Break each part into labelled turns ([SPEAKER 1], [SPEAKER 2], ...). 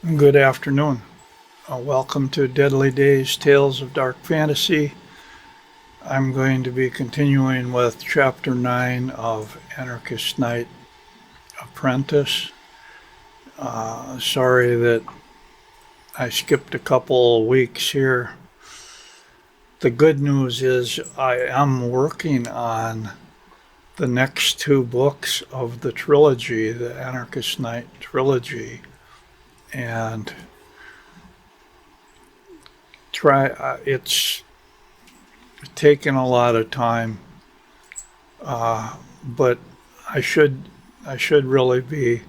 [SPEAKER 1] Good afternoon. Welcome to Deadly Days Tales of Dark Fantasy. I'm going to be continuing with Chapter 9 of Anarchist Night Apprentice. Sorry that I skipped a couple of weeks here. The good news is I am working on the next two books of the trilogy, the Anarchist Night trilogy, and it's taken a lot of time, but I should I should really be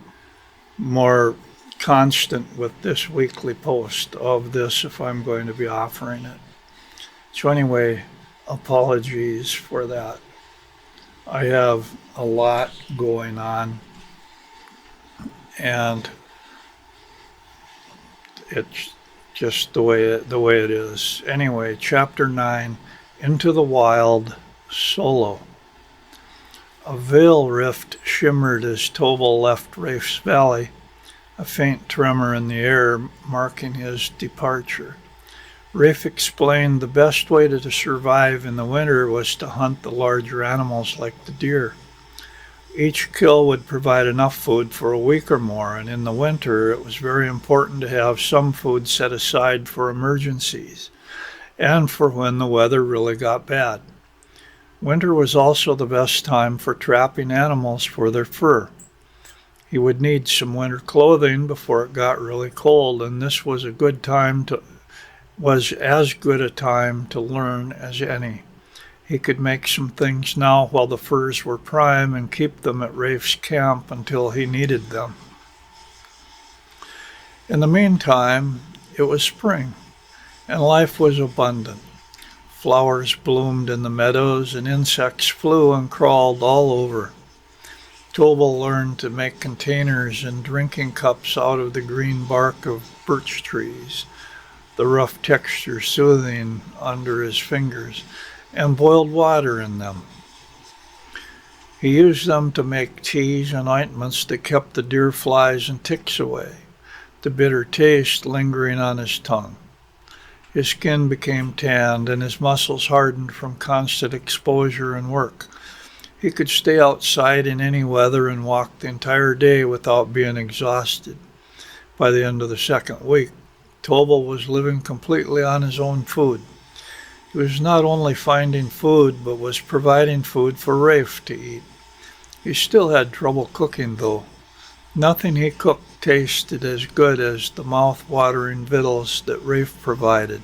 [SPEAKER 1] more constant with this weekly post of this if I'm going to be offering it. So anyway, apologies for that. I have a lot going on, and it's just the way it is. Anyway, chapter 9, Into the Wild, solo. A veil rift shimmered as Tobal left Rafe's Valley, a faint tremor in the air marking his departure. Rafe explained the best way to survive in the winter was to hunt the larger animals like the deer. Each kill would provide enough food for a week or more, and in the winter it was very important to have some food set aside for emergencies and for when the weather really got bad. Winter was also the best time for trapping animals for their fur. He would need some winter clothing before it got really cold, and this was as good a time to learn as any. He could make some things now while the furs were prime and keep them at Rafe's camp until he needed them. In the meantime, it was spring, and life was abundant. Flowers bloomed in the meadows, and insects flew and crawled all over. Tobal learned to make containers and drinking cups out of the green bark of birch trees, the rough texture soothing under his fingers, and boiled water in them. He used them to make teas and ointments that kept the deer flies and ticks away, the bitter taste lingering on his tongue. His skin became tanned and his muscles hardened from constant exposure and work. He could stay outside in any weather and walk the entire day without being exhausted. By the end of the second week, Tobal was living completely on his own food. He was not only finding food, but was providing food for Rafe to eat. He still had trouble cooking, though. Nothing he cooked tasted as good as the mouth-watering victuals that Rafe provided.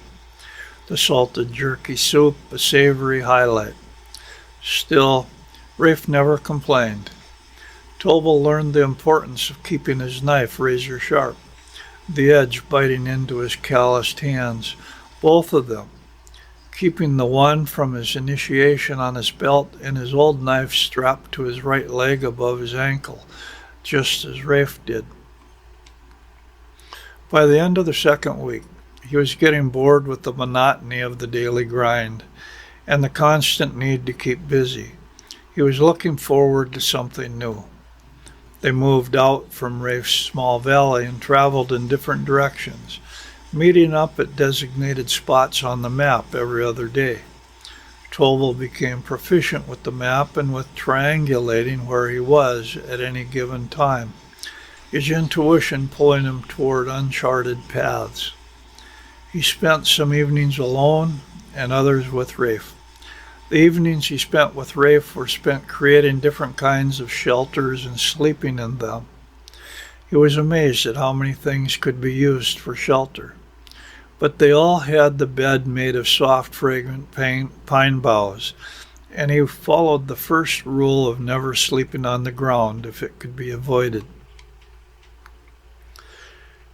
[SPEAKER 1] The salted jerky soup, a savory highlight. Still, Rafe never complained. Tobal learned the importance of keeping his knife razor sharp, the edge biting into his calloused hands, both of them, keeping the one from his initiation on his belt and his old knife strapped to his right leg above his ankle, just as Rafe did. By the end of the second week, he was getting bored with the monotony of the daily grind and the constant need to keep busy. He was looking forward to something new. They moved out from Rafe's small valley and traveled in different directions, meeting up at designated spots on the map every other day. Tobal became proficient with the map and with triangulating where he was at any given time, his intuition pulling him toward uncharted paths. He spent some evenings alone and others with Rafe. The evenings he spent with Rafe were spent creating different kinds of shelters and sleeping in them. He was amazed at how many things could be used for shelter. But they all had the bed made of soft, fragrant pine boughs, and he followed the first rule of never sleeping on the ground if it could be avoided.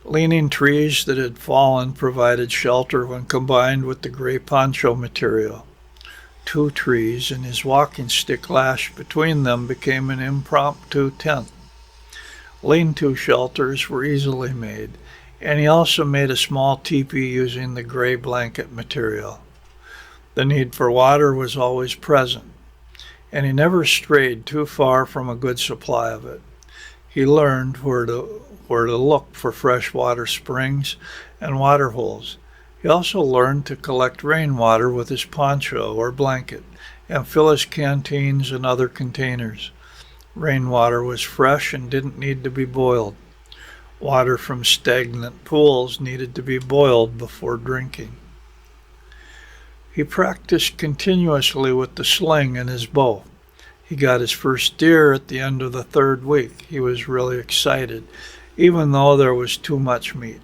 [SPEAKER 1] Leaning trees that had fallen provided shelter when combined with the gray poncho material. 2 trees and his walking stick lashed between them became an impromptu tent. Lean-to shelters were easily made, and he also made a small teepee using the gray blanket material. The need for water was always present, and he never strayed too far from a good supply of it. He learned where to look for freshwater springs and water holes. He also learned to collect rainwater with his poncho or blanket and fill his canteens and other containers. Rainwater was fresh and didn't need to be boiled. Water from stagnant pools needed to be boiled before drinking. He practiced continuously with the sling and his bow. He got his first deer at the end of the third week. He was really excited, even though there was too much meat.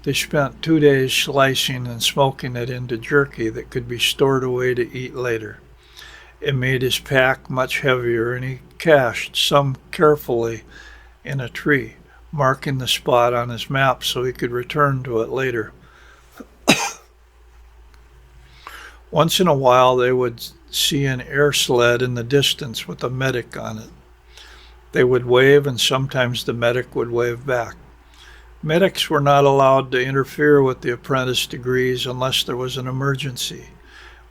[SPEAKER 1] They spent 2 days slicing and smoking it into jerky that could be stored away to eat later. It made his pack much heavier, and he cached some carefully in a tree, marking the spot on his map so he could return to it later. Once in a while, they would see an air sled in the distance with a medic on it. They would wave, and sometimes the medic would wave back. Medics were not allowed to interfere with the apprentice degrees unless there was an emergency,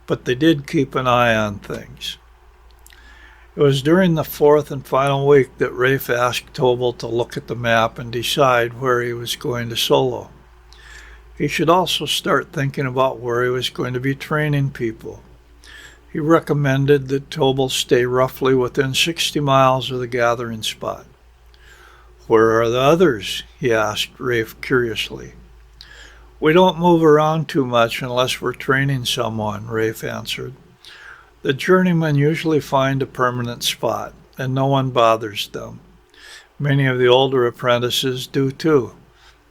[SPEAKER 1] but they did keep an eye on things. It was during the fourth and final week that Rafe asked Tobal to look at the map and decide where he was going to solo. He should also start thinking about where he was going to be training people. He recommended that Tobal stay roughly within 60 miles of the gathering spot. "Where are the others?" he asked Rafe curiously. "We don't move around too much unless we're training someone," Rafe answered. "The journeymen usually find a permanent spot, and no one bothers them. Many of the older apprentices do too.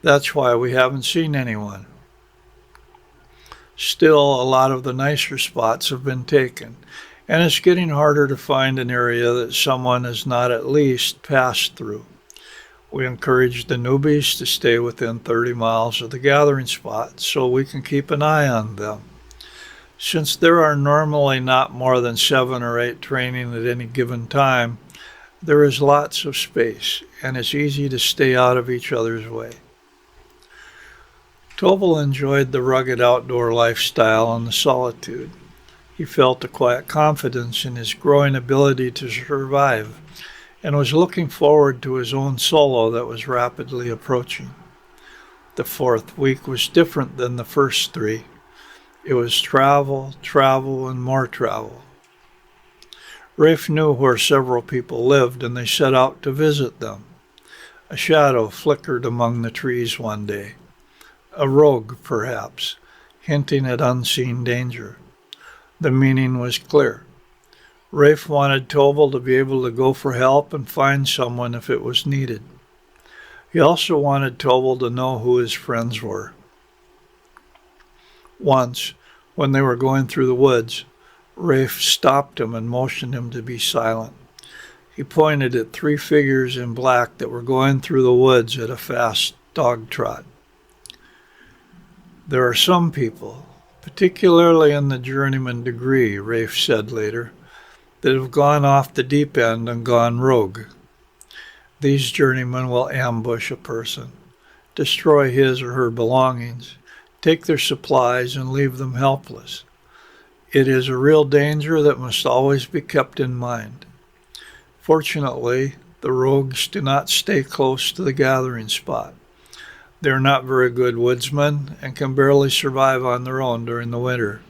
[SPEAKER 1] That's why we haven't seen anyone. Still, a lot of the nicer spots have been taken, and it's getting harder to find an area that someone has not at least passed through. We encourage the newbies to stay within 30 miles of the gathering spot so we can keep an eye on them. Since there are normally not more than 7 or 8 training at any given time, there is lots of space, and it's easy to stay out of each other's way." Tobal enjoyed the rugged outdoor lifestyle and the solitude. He felt a quiet confidence in his growing ability to survive, and was looking forward to his own solo that was rapidly approaching. The fourth week was different than the first 3. It was travel, travel, and more travel. Rafe knew where several people lived, and they set out to visit them. A shadow flickered among the trees one day. A rogue, perhaps, hinting at unseen danger. The meaning was clear. Rafe wanted Tobal to be able to go for help and find someone if it was needed. He also wanted Tobal to know who his friends were. Once, when they were going through the woods, Rafe stopped him and motioned him to be silent. He pointed at 3 figures in black that were going through the woods at a fast dog trot. "There are some people, particularly in the journeyman degree," Rafe said later, "that have gone off the deep end and gone rogue. These journeymen will ambush a person, destroy his or her belongings, take their supplies, and leave them helpless. It is a real danger that must always be kept in mind. Fortunately, the rogues do not stay close to the gathering spot. They are not very good woodsmen and can barely survive on their own during the winter.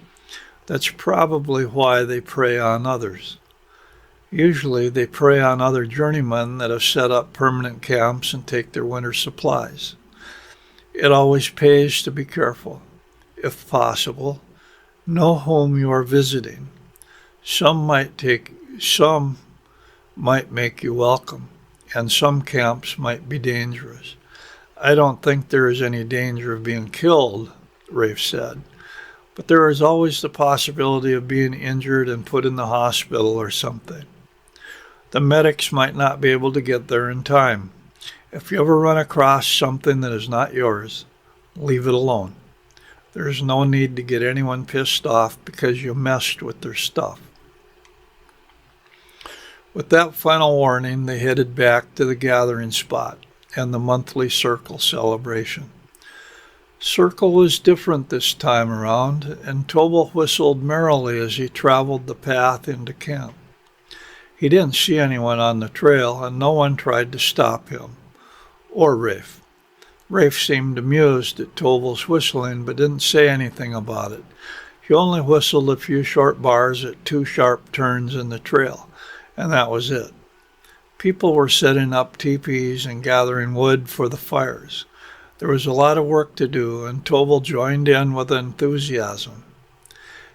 [SPEAKER 1] That's probably why they prey on others. Usually they prey on other journeymen that have set up permanent camps and take their winter supplies. It always pays to be careful. If possible, know whom you are visiting. Some might make you welcome, and some camps might be dangerous. I don't think there is any danger of being killed," Rafe said, "but there is always the possibility of being injured and put in the hospital or something. The medics might not be able to get there in time. If you ever run across something that is not yours, leave it alone. There is no need to get anyone pissed off because you messed with their stuff." With that final warning, they headed back to the gathering spot and the monthly Circle celebration. Circle was different this time around, and Tobal whistled merrily as he traveled the path into camp. He didn't see anyone on the trail, and no one tried to stop him, or Rafe. Rafe seemed amused at Tobal's whistling, but didn't say anything about it. He only whistled a few short bars at 2 sharp turns in the trail, and that was it. People were setting up teepees and gathering wood for the fires. There was a lot of work to do, and Tobal joined in with enthusiasm.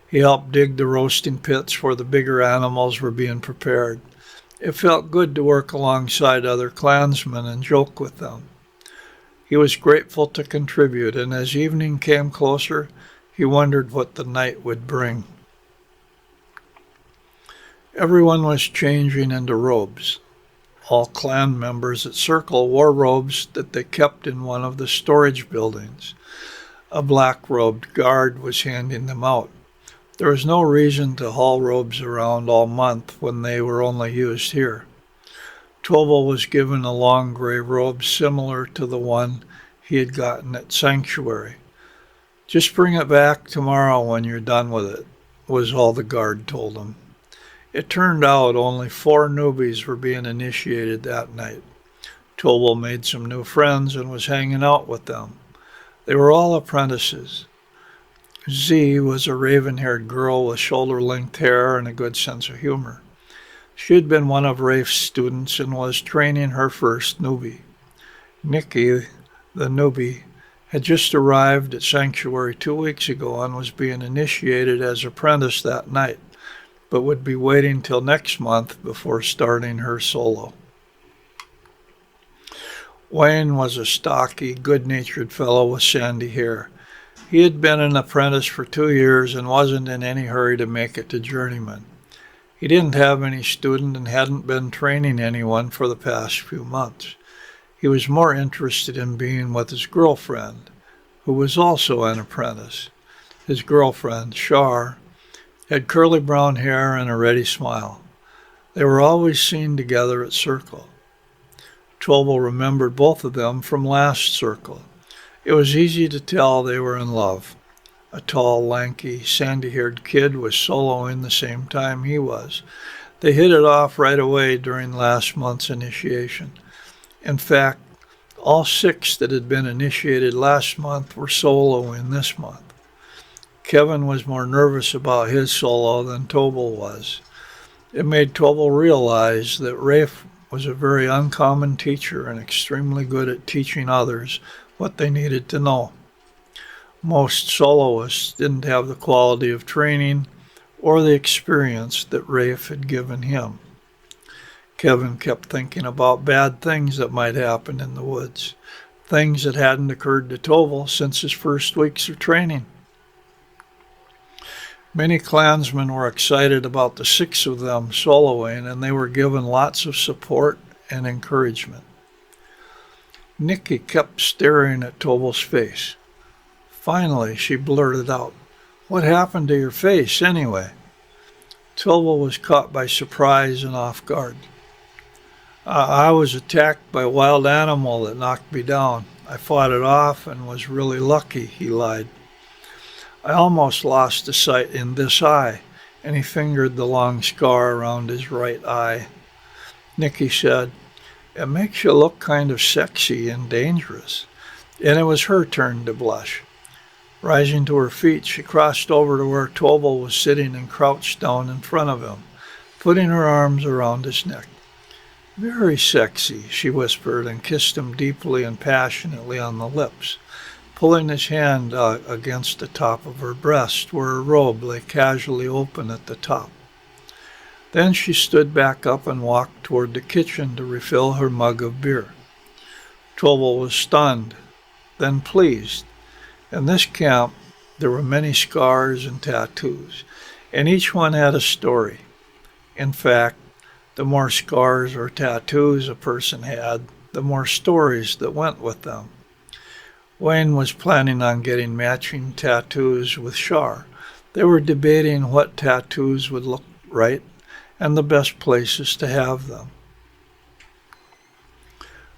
[SPEAKER 1] He helped dig the roasting pits where the bigger animals were being prepared. It felt good to work alongside other clansmen and joke with them. He was grateful to contribute, and as evening came closer, he wondered what the night would bring. Everyone was changing into robes. All clan members at Circle wore robes that they kept in one of the storage buildings. A black-robed guard was handing them out. There was no reason to haul robes around all month when they were only used here. Tobal was given a long gray robe similar to the one he had gotten at Sanctuary. "Just bring it back tomorrow when you're done with it," was all the guard told him. It turned out only 4 newbies were being initiated that night. Tobal made some new friends and was hanging out with them. They were all apprentices. Z was a raven-haired girl with shoulder-length hair and a good sense of humor. She had been one of Rafe's students and was training her first newbie. Nikki, the newbie, had just arrived at Sanctuary 2 weeks ago and was being initiated as apprentice that night, but would be waiting till next month before starting her solo. Wayne was a stocky, good-natured fellow with sandy hair. He had been an apprentice for 2 years and wasn't in any hurry to make it to journeyman. He didn't have any student and hadn't been training anyone for the past few months. He was more interested in being with his girlfriend, who was also an apprentice. His girlfriend, Shar, had curly brown hair and a ready smile. They were always seen together at Circle. Tobal remembered both of them from last Circle. It was easy to tell they were in love. A tall, lanky, sandy-haired kid was soloing the same time he was. They hit it off right away during last month's initiation. In fact, all 6 that had been initiated last month were soloing this month. Kevin was more nervous about his solo than Tobal was. It made Tobal realize that Rafe was a very uncommon teacher and extremely good at teaching others what they needed to know. Most soloists didn't have the quality of training or the experience that Rafe had given him. Kevin kept thinking about bad things that might happen in the woods, things that hadn't occurred to Tobal since his first weeks of training. Many clansmen were excited about the 6 of them soloing, and they were given lots of support and encouragement. Nikki kept staring at Tobal's face. Finally, she blurted out, "What happened to your face, anyway?" Tobal was caught by surprise and off guard. I was attacked by a wild animal that knocked me down. I fought it off and was really lucky," he lied. "I almost lost the sight in this eye," and he fingered the long scar around his right eye. Nikki said, "It makes you look kind of sexy and dangerous." And it was her turn to blush. Rising to her feet, she crossed over to where Tobal was sitting and crouched down in front of him, putting her arms around his neck. "Very sexy," she whispered, and kissed him deeply and passionately on the lips, pulling his hand against the top of her breast where her robe lay casually open at the top. Then she stood back up and walked toward the kitchen to refill her mug of beer. Tobal was stunned, then pleased. In this camp, there were many scars and tattoos, and each one had a story. In fact, the more scars or tattoos a person had, the more stories that went with them. Wayne was planning on getting matching tattoos with Shar. They were debating what tattoos would look right and the best places to have them.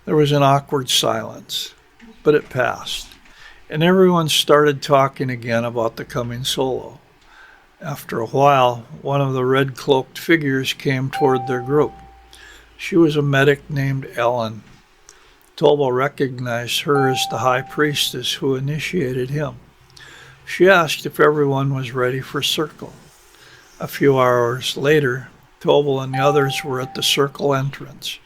[SPEAKER 1] There was an awkward silence, but it passed, and everyone started talking again about the coming solo. After a while, one of the red-cloaked figures came toward their group. She was a medic named Ellen. Tobal recognized her as the high priestess who initiated him. She asked if everyone was ready for circle. A few hours later, Tobal and the others were at the circle entrance,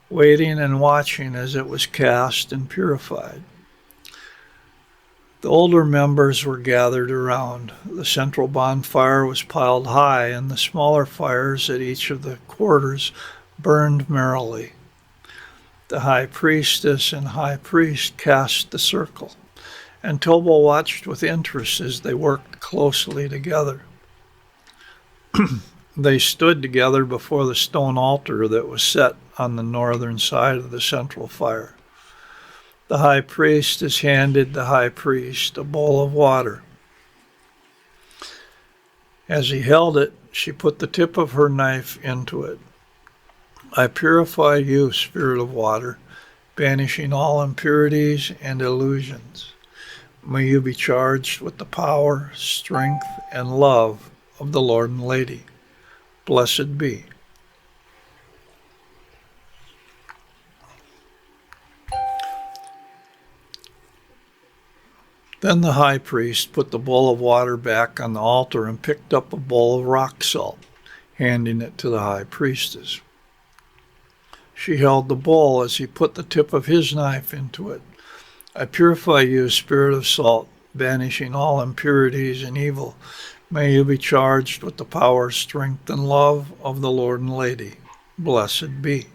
[SPEAKER 1] waiting and watching as it was cast and purified. The older members were gathered around. The central bonfire was piled high, and the smaller fires at each of the quarters burned merrily. The high priestess and high priest cast the circle, and Tobal watched with interest as they worked closely together. They stood together before the stone altar that was set on the northern side of the central fire. The high priestess handed the high priest a bowl of water. As he held it, she put the tip of her knife into it. I purify you, spirit of water, banishing all impurities and illusions. May you be charged with the power, strength, and love of the Lord and Lady. Blessed be. Then the high priest put the bowl of water back on the altar and picked up a bowl of rock salt, handing it to the high priestess. She held the bowl as he put the tip of his knife into it. I purify you, spirit of salt, banishing all impurities and evil. May you be charged with the power, strength, and love of the Lord and Lady. Blessed be.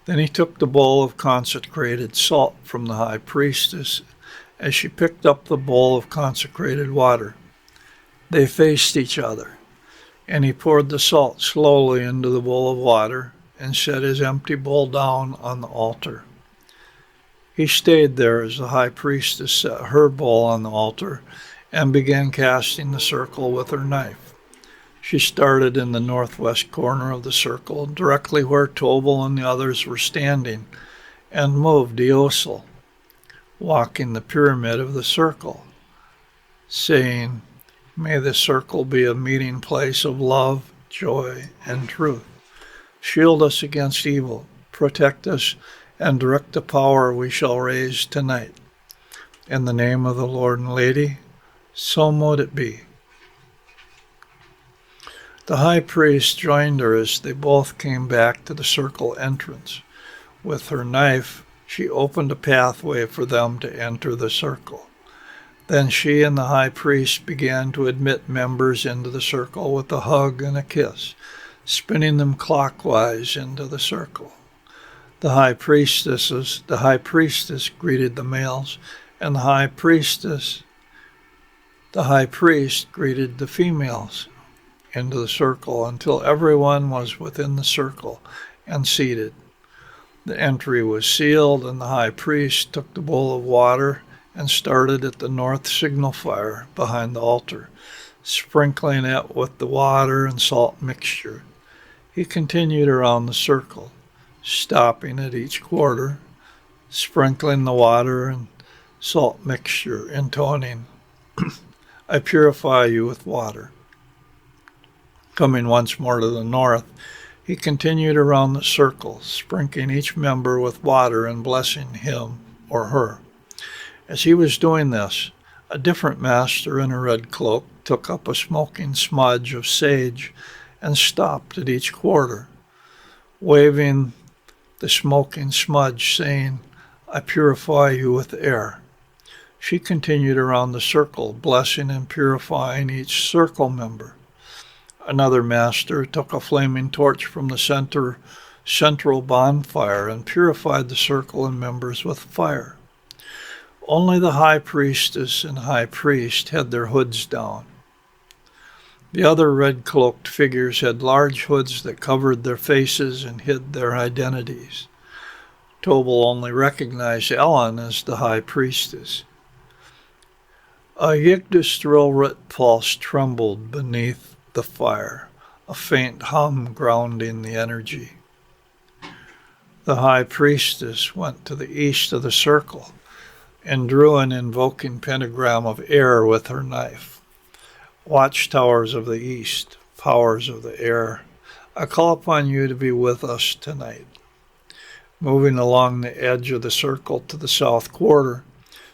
[SPEAKER 1] Then he took the bowl of consecrated salt from the high priestess as she picked up the bowl of consecrated water. They faced each other, and he poured the salt slowly into the bowl of water and set his empty bowl down on the altar. He stayed there as the high priestess set her bowl on the altar and began casting the circle with her knife. She started in the northwest corner of the circle, directly where Tobal and the others were standing, and moved Eosel, walking the pyramid of the circle, saying, May the circle be a meeting place of love, joy, and truth. Shield us against evil, protect us, and direct the power we shall raise tonight. In the name of the Lord and Lady, so mote it be. The high priest joined her as they both came back to the circle entrance. With her knife, she opened a pathway for them to enter the circle. Then she and the high priest began to admit members into the circle with a hug and a kiss, spinning them clockwise into the circle. The high priestess greeted the males, and the high priest greeted the females into the circle until everyone was within the circle and seated. The entry was sealed, and the high priest took the bowl of water and started at the north signal fire behind the altar, sprinkling it with the water and salt mixture. He continued around the circle, stopping at each quarter, sprinkling the water and salt mixture, intoning, I purify you with water. Coming once more to the north, he continued around the circle, sprinkling each member with water and blessing him or her. As he was doing this, a different master in a red cloak took up a smoking smudge of sage and stopped at each quarter, waving the smoking smudge, saying, I purify you with air. She continued around the circle, blessing and purifying each circle member. Another master took a flaming torch from the central bonfire and purified the circle and members with fire. Only the high priestess and high priest had their hoods down. The other red-cloaked figures had large hoods that covered their faces and hid their identities. Tobal only recognized Ellen as the high priestess. A Yggdrasil pulse trembled beneath the fire, a faint hum grounding the energy. The high priestess went to the east of the circle and drew an invoking pentagram of air with her knife. Watchtowers of the east, powers of the air, I call upon you to be with us tonight. Moving along the edge of the circle to the south quarter,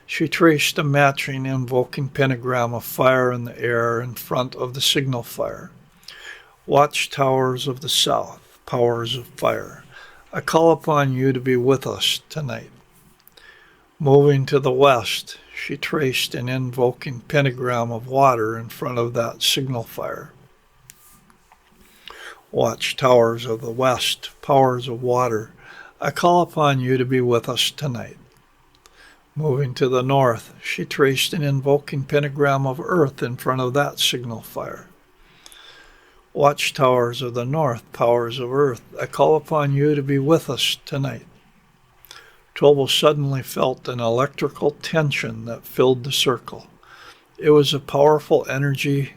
[SPEAKER 1] she traced a matching invoking pentagram of fire in the air in front of the signal fire. Watchtowers of the south, powers of fire, I call upon you to be with us tonight. Moving to the west, she traced an invoking pentagram of water in front of that signal fire. Watchtowers of the west, powers of water, I call upon you to be with us tonight. Moving to the north, she traced an invoking pentagram of earth in front of that signal fire. Watchtowers of the north, powers of earth, I call upon you to be with us tonight. Tobal suddenly felt an electrical tension that filled the circle. It was a powerful energy,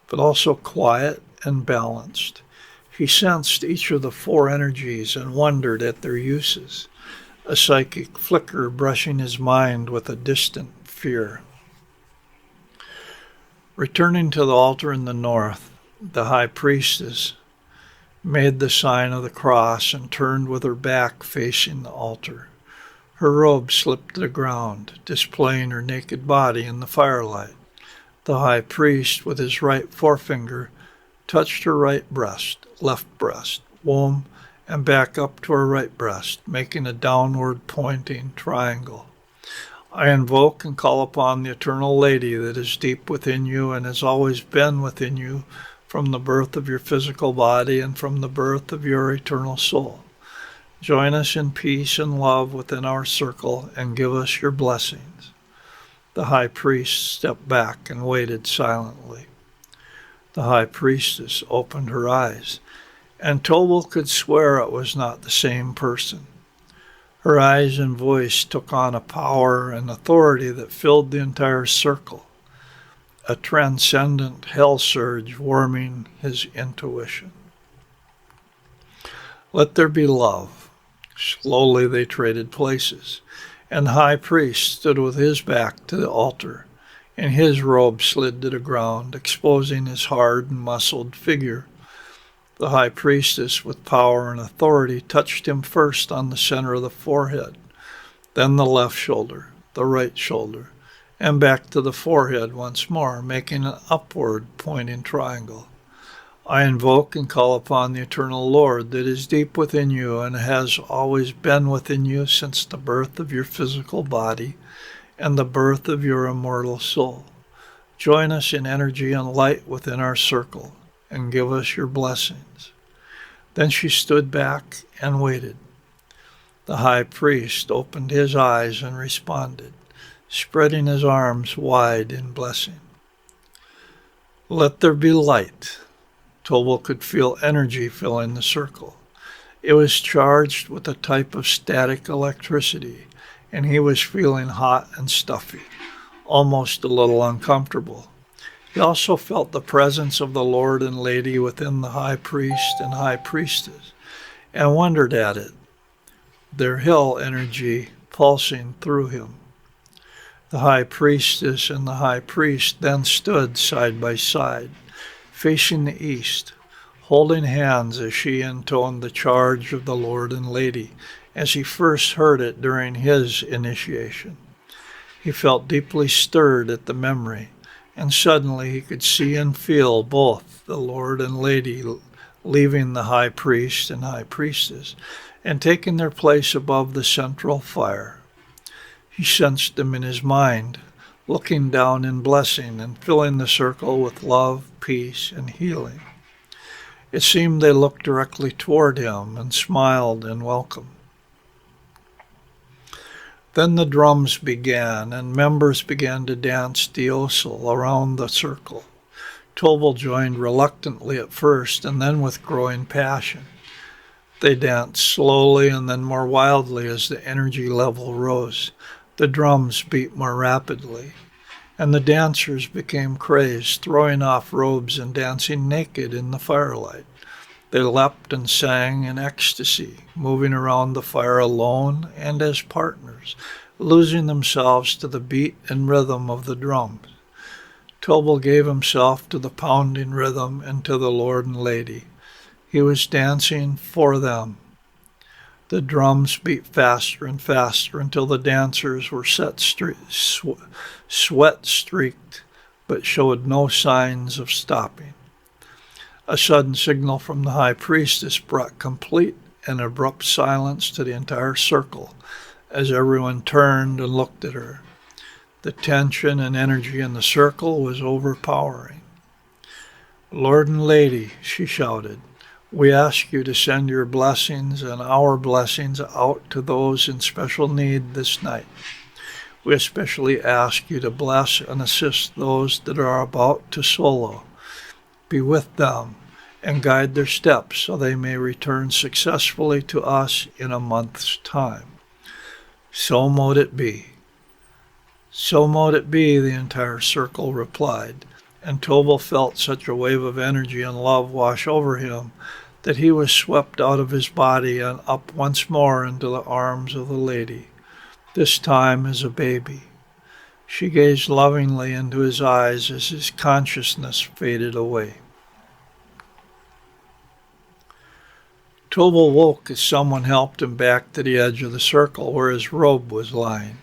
[SPEAKER 1] but also quiet and balanced. He sensed each of the four energies and wondered at their uses, a psychic flicker brushing his mind with a distant fear. Returning to the altar in the north, the high priestess made the sign of the cross and turned with her back facing the altar. Her robe slipped to the ground, displaying her naked body in the firelight. The high priest, with his right forefinger, touched her right breast, left breast, womb, and back up to her right breast, making a downward pointing triangle. I invoke and call upon the eternal lady that is deep within you and has always been within you from the birth of your physical body and from the birth of your eternal soul. Join us in peace and love within our circle and give us your blessings. The high priest stepped back and waited silently. The high priestess opened her eyes, and Tobal could swear it was not the same person. Her eyes and voice took on a power and authority that filled the entire circle, a transcendent hell surge warming his intuition. Let there be love. Slowly they traded places, and the high priest stood with his back to the altar, and his robe slid to the ground, exposing his hard and muscled figure. The high priestess, with power and authority, touched him first on the center of the forehead, then the left shoulder, the right shoulder, and back to the forehead once more, making an upward pointing triangle. I invoke and call upon the eternal Lord that is deep within you and has always been within you since the birth of your physical body and the birth of your immortal soul. Join us in energy and light within our circle and give us your blessings. Then she stood back and waited. The high priest opened his eyes and responded, spreading his arms wide in blessing. Let there be light. Tobal could feel energy filling the circle. It was charged with a type of static electricity, and he was feeling hot and stuffy, almost a little uncomfortable. He also felt the presence of the Lord and Lady within the high priest and high priestess, and wondered at it, their hill energy pulsing through him. The high priestess and the high priest then stood side by side, facing the east, holding hands as she intoned the charge of the Lord and Lady as he first heard it during his initiation. He felt deeply stirred at the memory, and suddenly he could see and feel both the Lord and Lady leaving the high priest and high priestess and taking their place above the central fire. He sensed them in his mind, looking down in blessing and filling the circle with love, peace, and healing. It seemed they looked directly toward him and smiled in welcome. Then the drums began, and members began to dance deosel around the circle. Tobal joined reluctantly at first, and then with growing passion. They danced slowly and then more wildly as the energy level rose. The drums beat more rapidly, and the dancers became crazed, throwing off robes and dancing naked in the firelight. They leapt and sang in ecstasy, moving around the fire alone and as partners, losing themselves to the beat and rhythm of the drums. Tobal gave himself to the pounding rhythm and to the Lord and Lady. He was dancing for them. The drums beat faster and faster until the dancers were sweat-streaked, but showed no signs of stopping. A sudden signal from the high priestess brought complete and abrupt silence to the entire circle as everyone turned and looked at her. The tension and energy in the circle was overpowering. "Lord and Lady," she shouted, "we ask you to send your blessings and our blessings out to those in special need this night. We especially ask you to bless and assist those that are about to solo. Be with them and guide their steps so they may return successfully to us in a month's time." "So mote it be." "So mote it be," the entire circle replied, and Tobal felt such a wave of energy and love wash over him that he was swept out of his body and up once more into the arms of the lady, this time as a baby. She gazed lovingly into his eyes as his consciousness faded away. Tobal woke as someone helped him back to the edge of the circle where his robe was lying.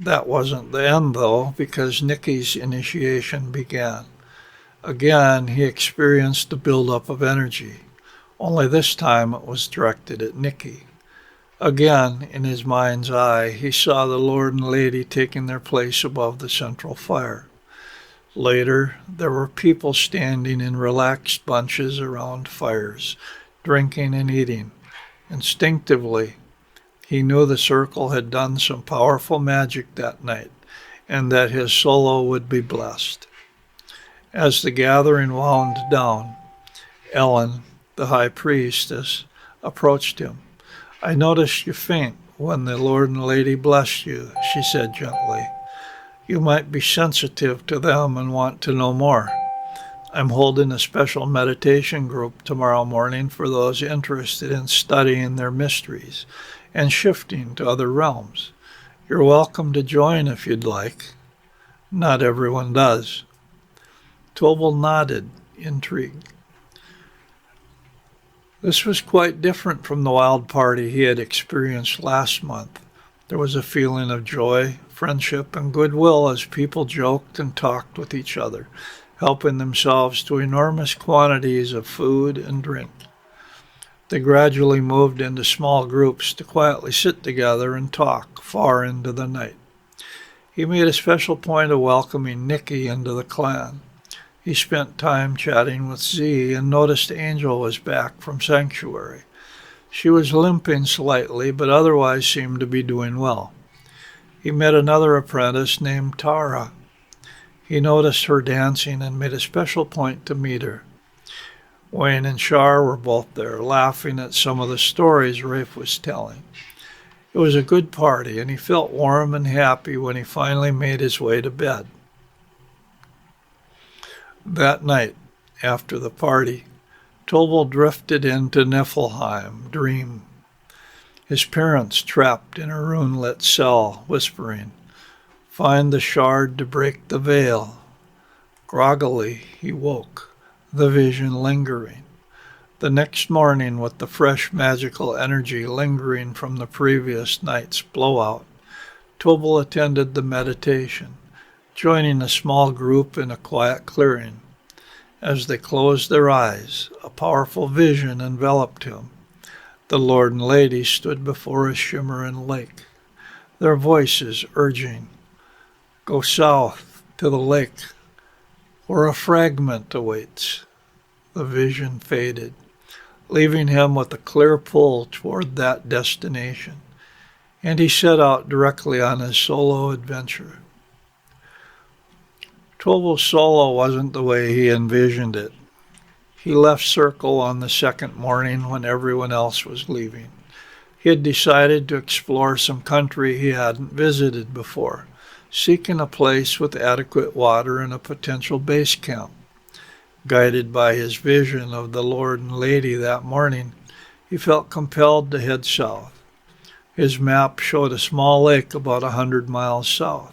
[SPEAKER 1] That wasn't the end, though, because Nikki's initiation began. Again, he experienced a buildup of energy, only this time it was directed at Nikki. Again, in his mind's eye, he saw the Lord and Lady taking their place above the central fire. Later, there were people standing in relaxed bunches around fires, drinking and eating. Instinctively, he knew the circle had done some powerful magic that night, and that his solo would be blessed. As the gathering wound down, Ellen, the high priestess, approached him. "I noticed you faint when the Lord and Lady blessed you," she said gently. "You might be sensitive to them and want to know more. I'm holding a special meditation group tomorrow morning for those interested in studying their mysteries and shifting to other realms. You're welcome to join if you'd like. Not everyone does." Tobal nodded, intrigued. This was quite different from the wild party he had experienced last month. There was a feeling of joy, friendship, and goodwill as people joked and talked with each other, helping themselves to enormous quantities of food and drink. They gradually moved into small groups to quietly sit together and talk far into the night. He made a special point of welcoming Nikki into the clan. He spent time chatting with Z and noticed Angel was back from Sanctuary. She was limping slightly, but otherwise seemed to be doing well. He met another apprentice named Tara. He noticed her dancing and made a special point to meet her. Wayne and Shar were both there, laughing at some of the stories Rafe was telling. It was a good party, and he felt warm and happy when he finally made his way to bed. That night, after the party, Tobal drifted into Niflheim, dream. His parents trapped in a rune-lit cell, whispering, "Find the shard to break the veil." Groggily, he woke, the vision lingering. The next morning, with the fresh magical energy lingering from the previous night's blowout, Tobal attended the meditation, joining a small group in a quiet clearing. As they closed their eyes, a powerful vision enveloped him. The Lord and Lady stood before a shimmering lake, their voices urging, "Go south to the lake, where a fragment awaits." The vision faded, leaving him with a clear pull toward that destination, and he set out directly on his solo adventure. Tobal's solo wasn't the way he envisioned it. He left Circle on the second morning when everyone else was leaving. He had decided to explore some country he hadn't visited before, seeking a place with adequate water and a potential base camp. Guided by his vision of the Lord and Lady that morning, he felt compelled to head south. His map showed a small lake about 100 miles south,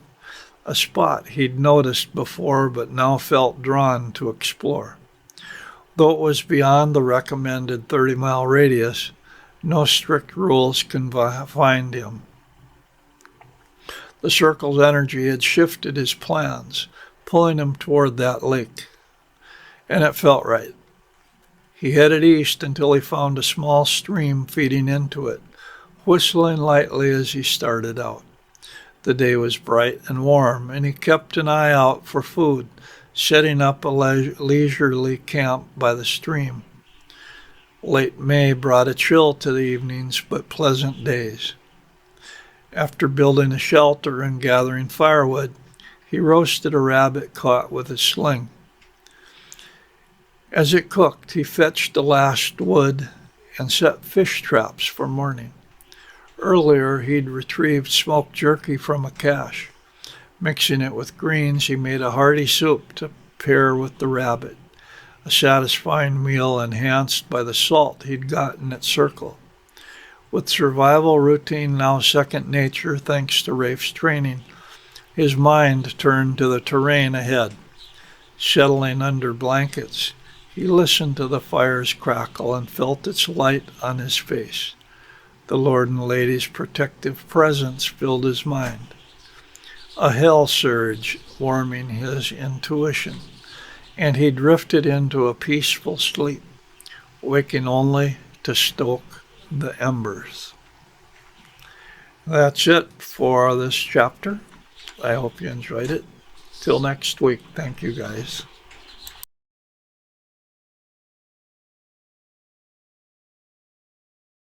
[SPEAKER 1] a spot he'd noticed before but now felt drawn to explore. Though it was beyond the recommended 30-mile radius, no strict rules confined him. The circle's energy had shifted his plans, pulling him toward that lake, and it felt right. He headed east until he found a small stream feeding into it, whistling lightly as he started out. The day was bright and warm, and he kept an eye out for food, setting up a leisurely camp by the stream. Late May brought a chill to the evenings, but pleasant days. After building a shelter and gathering firewood, he roasted a rabbit caught with a sling. As it cooked, he fetched the last wood and set fish traps for morning. Earlier, he'd retrieved smoked jerky from a cache. Mixing it with greens, he made a hearty soup to pair with the rabbit, a satisfying meal enhanced by the salt he'd gotten at Circle. With survival routine now second nature thanks to Rafe's training, his mind turned to the terrain ahead. Settling under blankets, he listened to the fire's crackle and felt its light on his face. The Lord and Lady's protective presence filled his mind. A hell surge warming his intuition, and he drifted into a peaceful sleep, waking only to stoke the embers. That's it for this chapter. I hope you enjoyed it. Till next week, thank you guys.